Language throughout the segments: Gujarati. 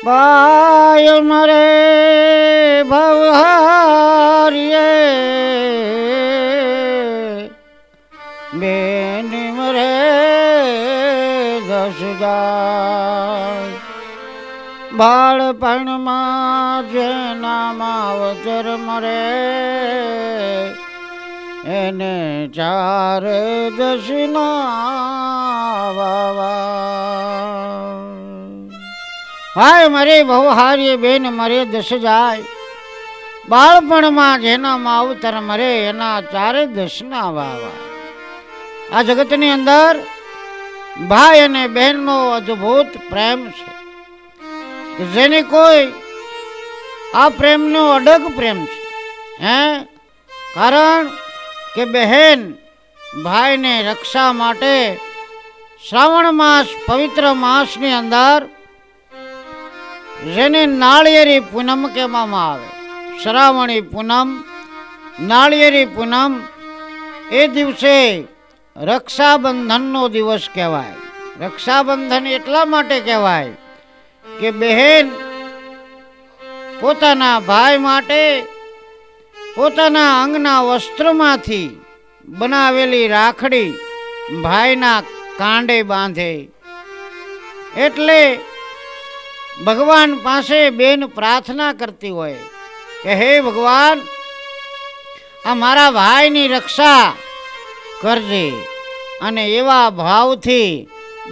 ભાઈ મરે ભવહારીએ બેન મરે દસ જાય બાળપણમાં જેના માવતર મરે એને ચાર દશના વાવા ભાઈ મરે ભવહારીએ બેન મરે દસ જાય બાળપણમાં જેના માવતર મરે એના ચારે દશના વાવા આ જગતની અંદર ભાઈ અને બહેનનો અદ્ભુત પ્રેમ છે કે જેની કોઈ આ પ્રેમનો અડગ પ્રેમ છે કારણ કે બહેન ભાઈને રક્ષા માટે શ્રાવણ માસ પવિત્ર માસની અંદર જેને નાળિયેરી પૂનમ કહેવામાં આવે શ્રાવણી પૂનમ નાળિયેરી પૂનમ એ દિવસે રક્ષાબંધનનો દિવસ કહેવાય. રક્ષાબંધન એટલા માટે કહેવાય કે બહેન પોતાના ભાઈ માટે પોતાના અંગના વસ્ત્રમાંથી બનાવેલી રાખડી ભાઈના કાંડે બાંધે. એટલે ભગવાન પાસે બેન પ્રાર્થના કરતી હોય કે હે ભગવાન આ મારા ભાઈની રક્ષા કરજે. અને એવા ભાવથી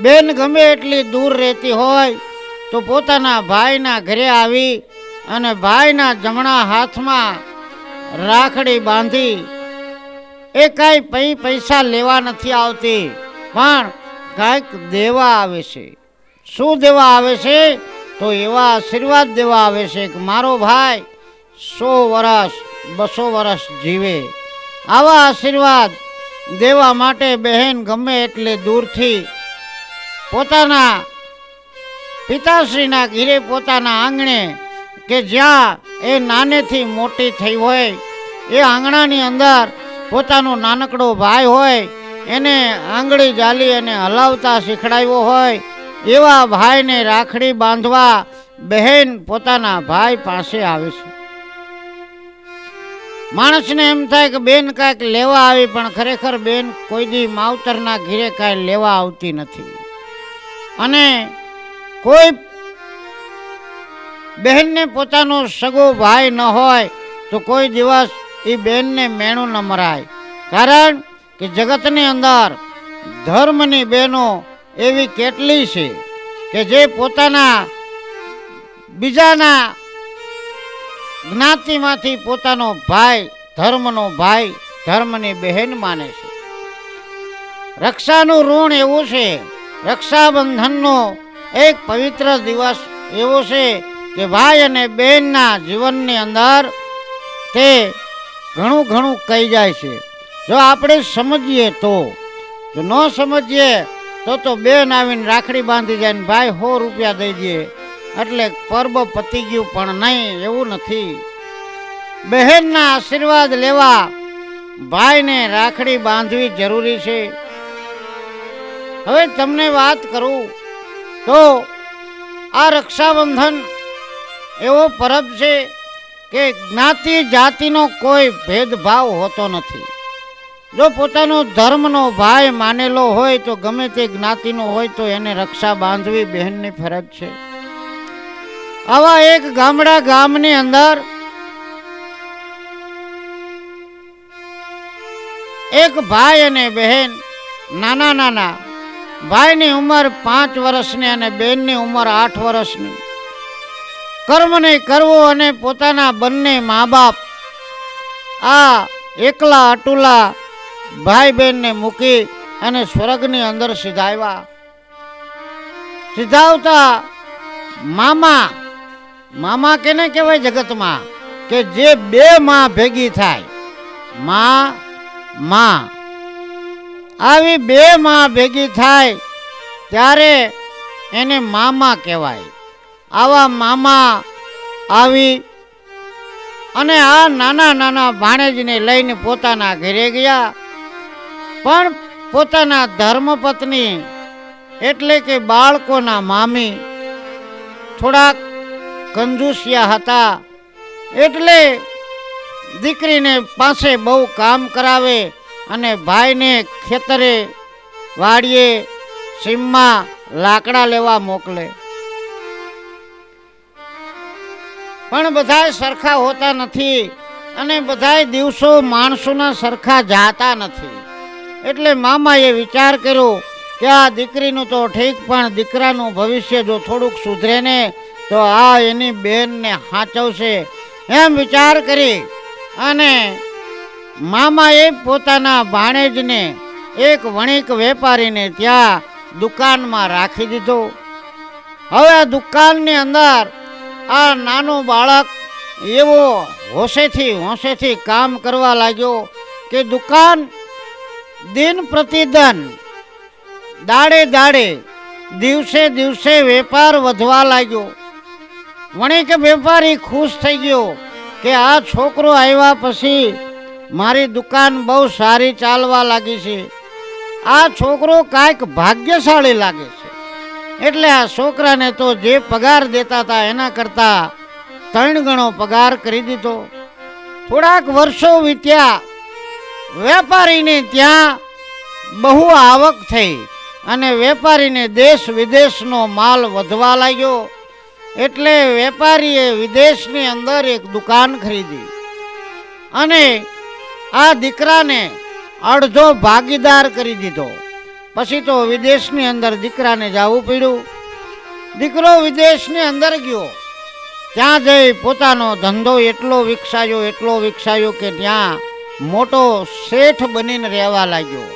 બેન ગમે એટલી દૂર રહેતી હોય તો પોતાના ભાઈના ઘરે આવી અને ભાઈના જમણા હાથમાં રાખડી બાંધી એ કાંઈ પૈસા લેવા નથી આવતી પણ કાંઈક દેવા આવે છે. શું દેવા આવે છે? તો એવા આશીર્વાદ દેવા આવે છે કે મારો ભાઈ 100 વર્ષ 200 વર્ષ જીવે. આવા આશીર્વાદ દેવા માટે બહેન ગમે એટલે દૂરથી પોતાના પિતાશ્રીના ઘરે પોતાના આંગણે કે જ્યાં એ નાનેથી મોટી થઈ હોય એ આંગણાની અંદર પોતાનો નાનકડો ભાઈ હોય એને આંગળી જાલી અને હલાવતા શીખડાવ્યો હોય એવા ભાઈને રાખડી બાંધવા બહેન પોતાના ભાઈ પાસે આવે છે. માણસને એમ થાય કે બેન કાંઈક લેવા આવી પણ ખરેખર બેન કોઈ દી માવતરના ઘરે કાંઈ લેવા આવતી નથી. અને કોઈ બહેનને પોતાનો સગો ભાઈ ન હોય તો કોઈ દિવસ એ બેનને મેણું ન મરાય. કારણ કે જગતની અંદર ધર્મની બહેનો એવી કેટલી છે કે જે પોતાના બીજાના જ્ઞાતિમાંથી પોતાનો ભાઈ ધર્મનો ભાઈ ધર્મની બહેન માને છે. રક્ષાનું ઋણ એવું છે, રક્ષાબંધનનો એક પવિત્ર દિવસ એવો છે કે ભાઈ અને બહેનના જીવનની અંદર તે ઘણું કહી જાય છે. જો આપણે સમજીએ તો, જો ન સમજીએ તો બેન આવીને રાખડી બાંધી જાય ને ભાઈ 100 રૂપિયા દઈ દે એટલે પર્વ પતી ગયું. પણ નહીં, એવું નથી. બહેનના આશીર્વાદ લેવા ભાઈને રાખડી બાંધવી જરૂરી છે. હવે તમને વાત કરું તો આ રક્ષાબંધન એવો પર્વ છે કે જ્ઞાતિ જાતિનો કોઈ ભેદભાવ હોતો નથી. જો પોતાનો ધર્મનો ભાઈ માનેલો હોય તો ગમે તે જ્ઞાતિનો હોય તો એને રક્ષા બાંધવી બહેનની ફરજ છે. આવા એક ગામની અંદર એક ભાઈ અને બહેન નાના ભાઈની ઉંમર 5 વર્ષની અને બહેનની ઉંમર 8 વર્ષની કર્મ નહીં કરવું અને પોતાના બંને મા બાપ આ એકલા અટુલા ભાઈ બહેનને મૂકી અને સ્વર્ગની અંદર સીધાવતા મામા કેને કહેવાય જગતમાં કે જે 2 માં ભેગી થાય. માં આવી 2 માં ભેગી થાય ત્યારે એને મામા કહેવાય. આવા મામા આવી અને આ નાના ભાણેજને લઈને પોતાના ઘરે ગયા. પણ પોતાના ધર્મપત્ની એટલે કે બાળકોના મામી થોડાક કંજુસિયા હતા. એટલે દીકરીને પાસે બહુ કામ કરાવે અને ભાઈને ખેતરે વાડીએ સીમમાં લાકડા લેવા મોકલે. પણ બધાય સરખા હોતા નથી અને બધાય દિવસો માણસોના સરખા જાતા નથી. એટલે મામાએ વિચાર કર્યો કે આ દીકરીનું તો ઠીક, પણ દીકરાનું ભવિષ્ય જો થોડુંક સુધરે ને તો આ એની બેનને હાચવશે એમ વિચાર કરી અને મામાએ પોતાના ભાણેજને એક વણિક વેપારીને ત્યાં દુકાનમાં રાખી દીધો. હવે આ દુકાનની અંદર આ નાનો બાળક એવો હોશેથી કામ કરવા લાગ્યો કે દુકાન દિન પ્રતિદિન દાડે દિવસે દિવસે વેપાર વધવા લાગ્યો. વણિક વેપારી ખુશ થઈ ગયો કે આ છોકરો આવ્યા પછી મારી દુકાન બહુ સારી ચાલવા લાગી છે. આ છોકરો કાંઈક ભાગ્યશાળી લાગે છે. એટલે આ છોકરાને તો જે પગાર દેતા હતા એના કરતાં 3 ગણો પગાર કરી દીધો. થોડાક વર્ષો વીત્યા. વેપારીને ત્યાં બહુ આવક થઈ અને વેપારીને દેશ વિદેશનો માલ વધવા લાગ્યો. એટલે વેપારીએ વિદેશની અંદર એક દુકાન ખરીદી અને આ દીકરાને અડધો ભાગીદાર કરી દીધો. પછી તો વિદેશની અંદર દીકરાને જવું પડ્યું. દીકરો વિદેશની અંદર ગયો. ત્યાં જઈ પોતાનો ધંધો એટલો વિકસાયો કે ત્યાં મોટો શેઠ બનીને રહેવા લાગ્યો.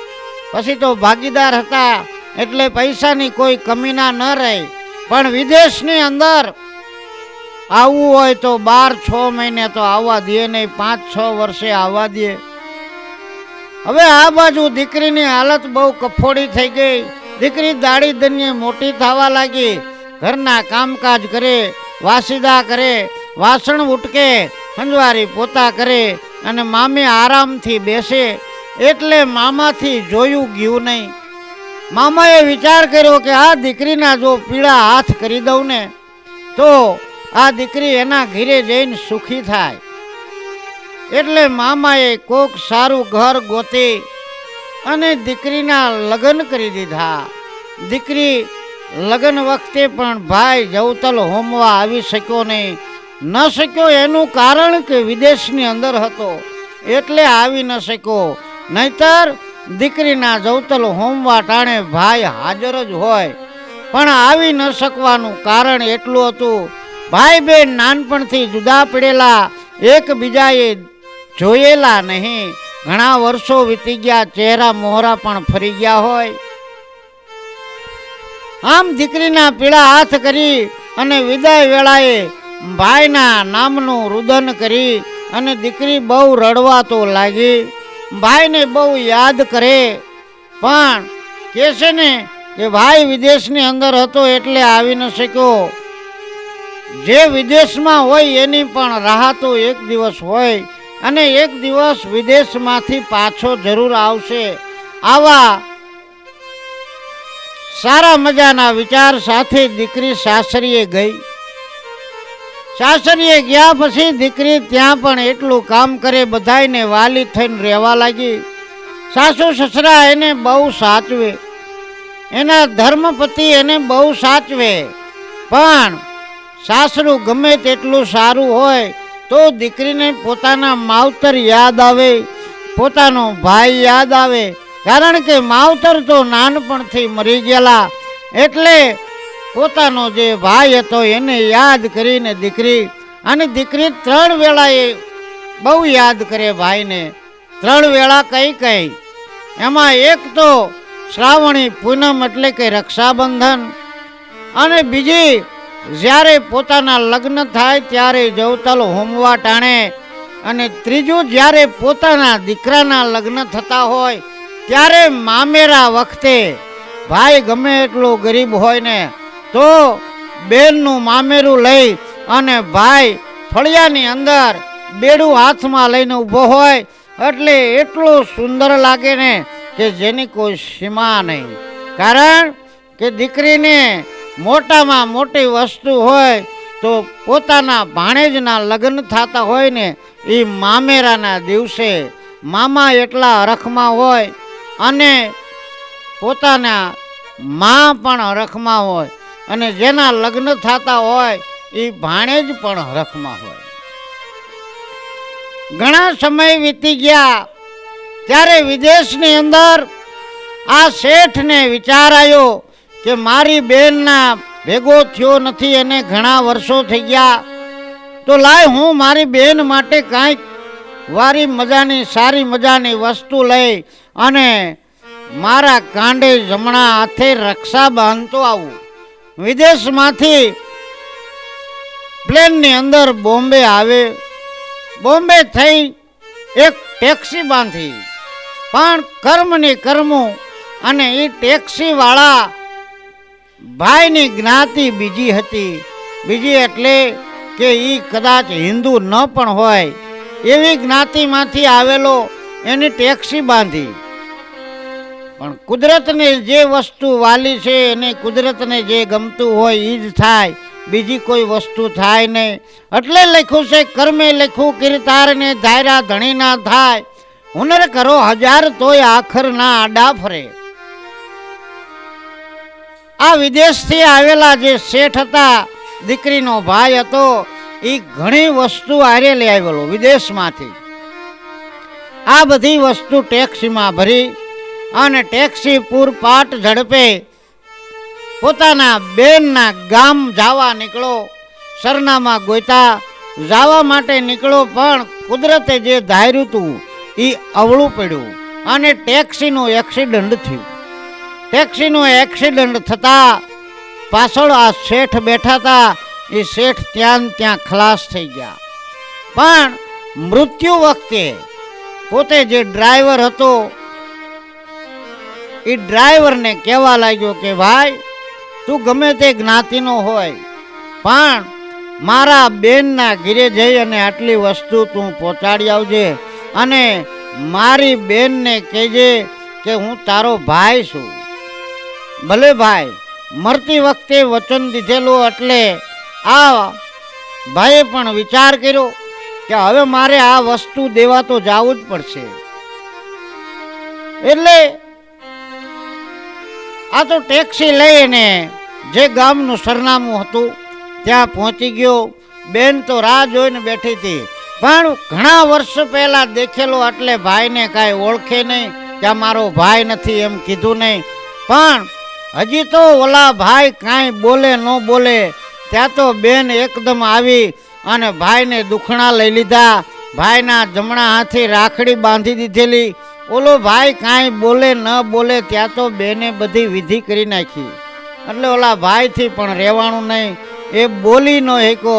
પછી તો ભાગીદાર હતા એટલે પૈસાની કોઈ કમી ન રહી. પણ વિદેશની અંદર આવવું હોય તો 12-6 મહિને તો આવવા દે નહીં, 5-6 વર્ષે આવવા દે. હવે આ બાજુ દીકરીની હાલત બહુ કફોડી થઈ ગઈ. દીકરી દાડી દન્ય મોટી થવા લાગી. ઘરના કામકાજ કરે, વાસીદા કરે, વાસણ ઉટકે, હંજવારી પોતા કરે અને મામી આરામથી બેસે. એટલે મામાથી જોયું ગયું નહીં. મામાએ વિચાર કર્યો કે આ દીકરીના જો પીળા હાથ કરી દઉં ને તો આ દીકરી એના ઘરે જઈને સુખી થાય. એટલે મામાએ કોક સારું ઘર ગોતી અને દીકરીના લગ્ન કરી દીધા. દીકરી લગ્ન વખતે પણ ભાઈ જવતલ હોમવા આવી શક્યો નહીં. ન શક્યો એનું કારણ કે વિદેશની અંદર હતો એટલે આવી ન શક્યો. નહીતર દીકરીના જવતલ હોમવા ટાણે ભાઈ હાજર જ હોય. પણ આવી ન શકવાનું કારણ એટલું હતું, ભાઈ બેન નાનપણથી જુદા પડેલા, એકબીજાએ જોયેલા નહીં. ઘણા વર્ષો વીતી ગયા, ચહેરા મોહરા પણ ફરી ગયા હોય. આમ દીકરીના પીળા હાથ કરી અને વિદાય વેળાએ ભાઈના નામનું રુદન કરી અને દીકરી બહુ રડવા તો લાગી. ભાઈને બહુ યાદ કરે પણ કહે છે ને કે ભાઈ વિદેશની અંદર હતો એટલે આવી ન શક્યો. જે વિદેશમાં હોય એની પણ રાહ તો એક દિવસ હોય અને એક દિવસ વિદેશમાંથી પાછો જરૂર આવશે. આવા સારા મજાના વિચાર સાથે દીકરી સાસરીએ ગઈ. સાસરીએ ગયા પછી દીકરી ત્યાં પણ એટલું કામ કરે, બધાયને વાલી થઈને રહેવા લાગી. સાસુ સસરા એને બહુ સાચવે, એના ધર્મપતિ એને બહુ સાચવે. પણ સાસરું ગમે તેટલું સારું હોય તો દીકરીને પોતાના માવતર યાદ આવે, પોતાનો ભાઈ યાદ આવે. કારણ કે માવતર તો નાનપણથી મરી ગયેલા. એટલે પોતાનો જે ભાઈ હતો એને યાદ કરીને દીકરી 3 વેળાએ બહુ યાદ કરે ભાઈને. 3 વેળા કઈ એમાં એક તો શ્રાવણી પૂનમ એટલે કે રક્ષાબંધન, અને બીજી જ્યારે પોતાના લગ્ન થાય ત્યારે જવતલ હોમવા ટાણે, અને ત્રીજું જ્યારે પોતાના દીકરાના લગ્ન થતા હોય ત્યારે મામેરા વખતે. ભાઈ ગમે એટલો ગરીબ હોય ને તો બેનનું મામેરું લઈ અને ભાઈ ફળિયાની અંદર બેડું હાથમાં લઈને ઊભો હોય એટલે એટલું સુંદર લાગે ને કે જેની કોઈ સીમા નહીં. કારણ કે દીકરીને મોટામાં મોટી વસ્તુ હોય તો પોતાના ભાણેજના લગ્ન થતા હોય ને એ મામેરાના દિવસે મામા એટલા હરખમાં હોય અને પોતાના મા પણ હરખમાં હોય અને જેના લગ્ન થતા હોય એ ભાણેજ પણ હરખમાં હોય. ઘણા સમય વીતી ગયા ત્યારે વિદેશની અંદર આ શેઠને વિચાર આવ્યો કે મારી બેનના ભેગો થયો નથી એને ઘણા વર્ષો થઈ ગયા, તો લાય હું મારી બેન માટે કાંઈક વારી મજાની સારી મજાની વસ્તુ લઈ અને મારા કાંડે જમણા હાથે રક્ષા બાંધતો આવું. વિદેશમાંથી પ્લેનની અંદર બોમ્બે આવે. બોમ્બે થઈ એક ટેક્સી બાંધી, પણ કર્મની કર્મું અને એ ટેક્સીવાળા ભાઈની જ્ઞાતિ બીજી હતી. બીજી એટલે કે એ કદાચ હિન્દુ ન પણ હોય એવી જ્ઞાતિમાંથી આવેલો એની ટેક્સી બાંધી. પણ કુદરતને જે વસ્તુ વાલી છે એને કુદરતને જે ગમતું હોય એ જ થાય, બીજી કોઈ વસ્તુ થાય નહીં. એટલે લખ્યું છે કર્મે લખ્યું કીર્તાર ને ધાયરા ધણી ના થાય, હુનર કરો હજાર તોય આખર ના આડા ફરે. આ વિદેશથી આવેલા જે શેઠ હતા, દીકરીનો ભાઈ હતો, એ ઘણી વસ્તુ આરે લઈ આવેલો વિદેશમાંથી. આ બધી વસ્તુ ટેક્સીમાં ભરી અને ટેક્સી પૂરપાટ ઝડપે પોતાના બેનના ગામ જવા નીકળો. સરનામા ગોતા જવા માટે નીકળો, પણ કુદરતે જે ધાર્યું હતું એ અવળું પડ્યું અને ટેક્સીનું એક્સિડન્ટ થયું. ટેક્સીનું એક્સિડન્ટ થતાં પાછળ આ શેઠ બેઠા હતા, એ શેઠ ત્યાં ખલાસ થઈ ગયા. પણ મૃત્યુ વખતે પોતે જે ડ્રાઈવર હતો એ ડ્રાઈવરને કહેવા લાગ્યો કે ભાઈ તું ગમે તે જ્ઞાતિનો હોય પણ મારા બેનના ઘરે જઈ અને આટલી વસ્તુ તું પહોંચાડી આવજે અને મારી બેનને કહેજે કે હું તારો ભાઈ છું. ભલે ભાઈ, મરતી વખતે વચન દીધેલું. એટલે આ ભાઈએ પણ વિચાર કર્યો કે હવે મારે આ વસ્તુ દેવા તો જવું જ પડશે. એટલે આ તો ટેક્સી લઈને જે ગામનું સરનામું હતું ત્યાં પહોંચી ગયો. બેન તો રાહ જોઈને બેઠી હતી, પણ ઘણા વર્ષ પહેલા દેખેલો એટલે ભાઈને કાંઈ ઓળખે નહીં કે આ મારો ભાઈ નથી એમ કીધું નહીં. પણ હજી તો ઓલા ભાઈ કાંઈ બોલે ન બોલે ત્યાં તો બેન એકદમ આવી અને ભાઈને દુખણા લઈ લીધા. ભાઈના જમણા હાથે રાખડી બાંધી દીધેલી. ઓલો ભાઈ કાંઈ બોલે ન બોલે ત્યાં તો બેને બધી વિધિ કરી નાખી. એટલે ઓલા ભાઈથી પણ રહેવાનું નહીં, એ બોલી ન હેકો.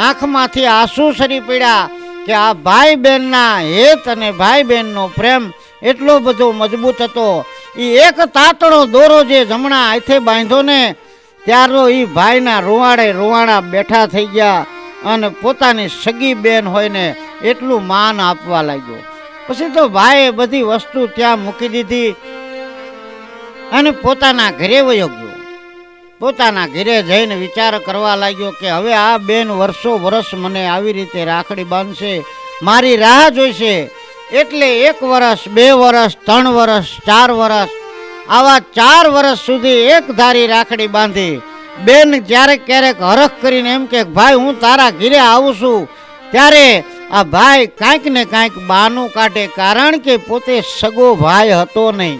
આંખમાંથી આંસુ સરી પડ્યા કે આ ભાઈ બહેનના હેત અને ભાઈ બહેનનો પ્રેમ એટલો બધો મજબૂત હતો. એ એક તાતણો દોરો જે જમણા હાથે બાંધ્યો ને ત્યારનો એ ભાઈના રૂવાડે રૂવાડા બેઠા થઈ ગયા અને પોતાની સગી બેન હોય ને એટલું માન આપવા લાગ્યો. પછી તો ભાઈએ બધી વસ્તુ ત્યાં મૂકી દીધી અને પોતાના ઘરે વયો ગયો. પોતાના ઘરે જઈને વિચાર કરવા લાગ્યો કે હવે આ બેન વર્ષો વર્ષ મને આવી રીતે રાખડી બાંધશે, મારી રાહ જોઈશે. એટલે 1 વર્ષ, 2 વર્ષ, 3 વર્ષ, 4 વર્ષ, આવા 4 વર્ષ સુધી એક ધારી રાખડી બાંધી. બેન ક્યારેક ક્યારેક હરખ કરીને એમ કે ભાઈ હું તારા ઘરે આવું છું, ત્યારે આ ભાઈ કાંઈક ને કાંઈક બહાનું કાઢે, કારણ કે પોતે સગો ભાઈ હતો નહીં,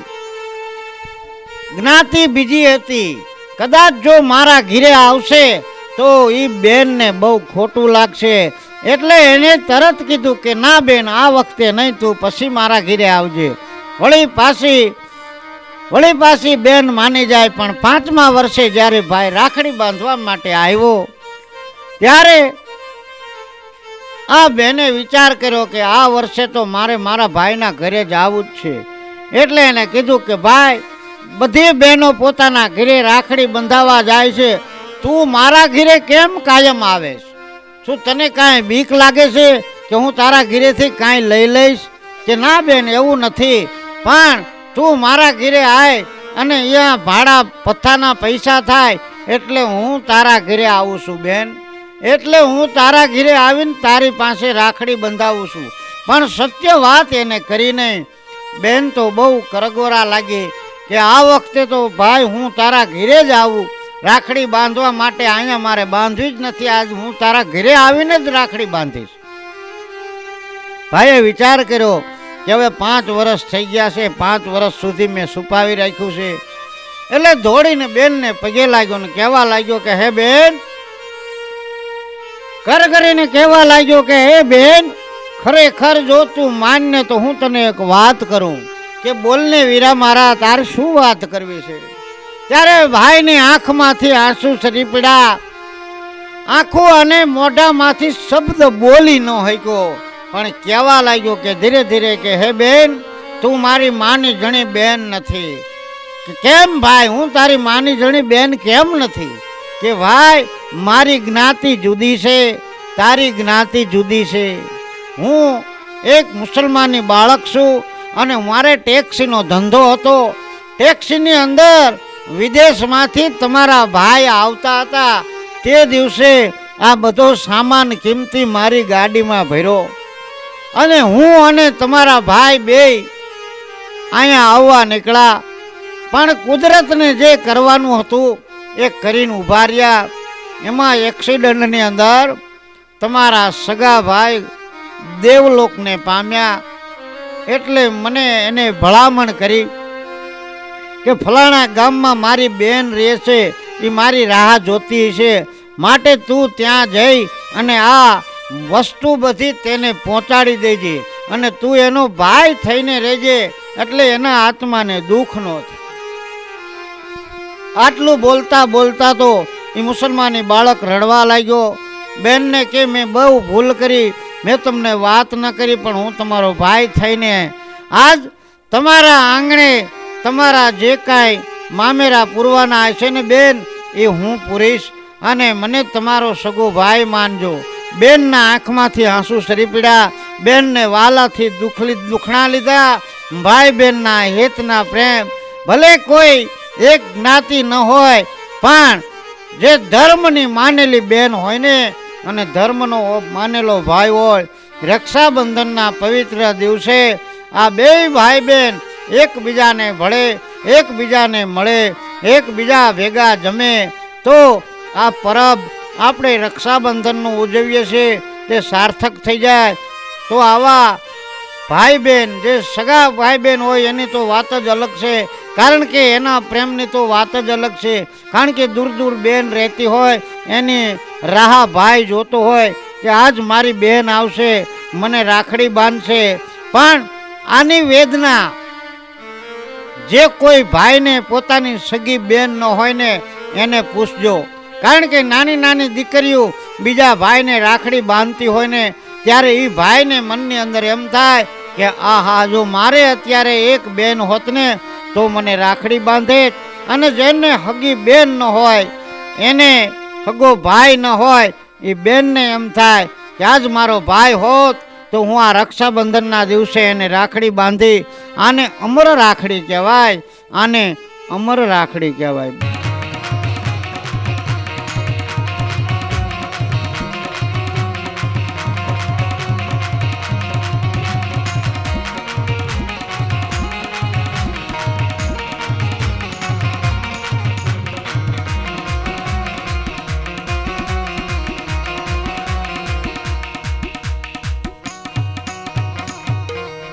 જ્ઞાતિ બીજી હતી. કદાચ જો મારા ઘરે આવશે તો એ બેનને બહુ ખોટું લાગશે. એટલે એને તરત કીધું કે ના બેન, આ વખતે નહીં, તું પછી મારા ઘરે આવજે. વળી પાછી બેન માની જાય. પણ 5મા વર્ષે જ્યારે ભાઈ રાખડી બાંધવા માટે આવ્યો ત્યારે આ બેને વિચાર કર્યો કે આ વર્ષે તો મારે મારા ભાઈના ઘરે જ આવવું જ છે. એટલે એને કીધું કે ભાઈ, બધી બહેનો પોતાના ઘરે રાખડી બંધાવા જાય છે, તું મારા ઘરે કેમ કાયમ આવેશ? શું તને કાંઈ બીક લાગે છે કે હું તારા ઘરેથી કાંઈ લઈ લઈશ? કે ના બેન, એવું નથી, પણ તું મારા ઘરે આય અને અહીંયા ભાડા પથ્થાના પૈસા થાય એટલે હું તારા ઘરે આવું છું બેન. એટલે હું તારા ઘરે આવીને તારી પાસે રાખડી બંધાવું છું. પણ સત્ય વાત એને કરી નહીં. બેન તો બહુ કરગોરા લાગી કે આ વખતે તો ભાઈ હું તારા ઘરે જ આવું રાખડી બાંધવા માટે. અહીંયા મારે બાંધવી જ નથી, આજ હું તારા ઘરે આવીને જ રાખડી બાંધીશ. ભાઈએ વિચાર કર્યો કે હવે 5 વર્ષ થઈ ગયા છે, 5 વર્ષ સુધી મેં છુપાવી રાખ્યું છે. એટલે દોડીને બેનને પગે લાગ્યો ને કહેવા લાગ્યો કે હે બેન, કર કરીને કહેવા લાગ્યો કે હે બેન, ખરેખર જો તું માનને તો હું તને એક વાત કરું. કે બોલને વીરા મારા, તારે શું વાત કરવી છે? ત્યારે ભાઈની આંખમાંથી આંસુ સરી પડ્યા. આંખો અને મોઢામાંથી શબ્દ બોલી ન શક્યો, પણ કહેવા લાગ્યો કે ધીરે ધીરે કે હે બેન, તું મારી માની જણી બેન નથી. કે કેમ ભાઈ, હું તારી માની જણી બેન કેમ નથી? કે ભાઈ મારી જ્ઞાતિ જુદી છે, તારી જ્ઞાતિ જુદી છે. હું એક મુસલમાની બાળક છું અને મારે ટેક્સીનો ધંધો હતો. ટેક્સીની અંદર વિદેશમાંથી તમારા ભાઈ આવતા હતા. તે દિવસે આ બધો સામાન કિંમતી મારી ગાડીમાં ભર્યો અને હું અને તમારા ભાઈ બે અહીંયા આવવા નીકળ્યા. પણ કુદરતને જે કરવાનું હતું એ કરીને ઊભા રહ્યા. એમાં એક્સિડન્ટની અંદર તમારા સગા ભાઈ દેવલોકને પામ્યા. એટલે મને એને ભલામણ કરી કે ફલાણા ગામમાં મારી બેન રહે છે, એ મારી રાહ જોતી છે, માટે તું ત્યાં જઈ અને આ વસ્તુ બધી તેને પહોંચાડી દેજે અને તું એનો ભાઈ થઈને રહેજે, એટલે એના આત્માને દુઃખ ન થાય. આટલું બોલતા બોલતા તો એ મુસલમાની બાળક રડવા લાગ્યો. બેનને કે મેં બહુ ભૂલ કરી, મેં તમને વાત ન કરી, પણ હું તમારો ભાઈ થઈને આજ તમારા આંગણે તમારા જે કાંઈ મામેરા પૂરવાના હશે ને બેન, એ હું પૂરીશ અને મને તમારો સગો ભાઈ માનજો. બેનના આંખમાંથી આંસુ સરી પડ્યા. બેનને વાલાથી દુખણા લીધા. ભાઈ બેનના હેતના પ્રેમ, ભલે કોઈ એક જ્ઞાતિ ન હોય, પણ જે ધર્મની માનેલી બેન હોય ને અને ધર્મનો માનેલો ભાઈ હોય, રક્ષાબંધનના પવિત્ર દિવસે આ બે ભાઈ બેન એકબીજાને ભળે, એકબીજાને મળે, એકબીજા ભેગા જમે, તો આ પરબ આપણે રક્ષાબંધનનું ઉજવીએ છીએ તે સાર્થક થઈ જાય. તો આવા ભાઈ બહેન, જે સગા ભાઈ બહેન હોય એની તો વાત જ અલગ છે, કારણ કે એના પ્રેમની તો વાત જ અલગ છે. કારણ કે દૂર દૂર બેન રહેતી હોય, એની રાહ ભાઈ જોતો હોય કે આજ મારી બહેન આવશે, મને રાખડી બાંધશે. પણ આની વેદના જે કોઈ ભાઈને પોતાની સગી બેન ન હોય ને એને પૂછજો. કારણ કે નાની નાની દીકરીઓ બીજા ભાઈને રાખડી બાંધતી હોય ને ત્યારે એ ભાઈને મનની અંદર એમ થાય કે આહા, જો મારે અત્યારે એક બેન હોત ને તો મને રાખડી બાંધે. અને જેને હગી બેન ન હોય, એને હગો ભાઈ ન હોય, એ બેનને એમ થાય કે આજ મારો ભાઈ હોત તો હું આ રક્ષાબંધનના દિવસે એને રાખડી બાંધી. આને અમર રાખડી કહેવાય, આને અમર રાખડી કહેવાય.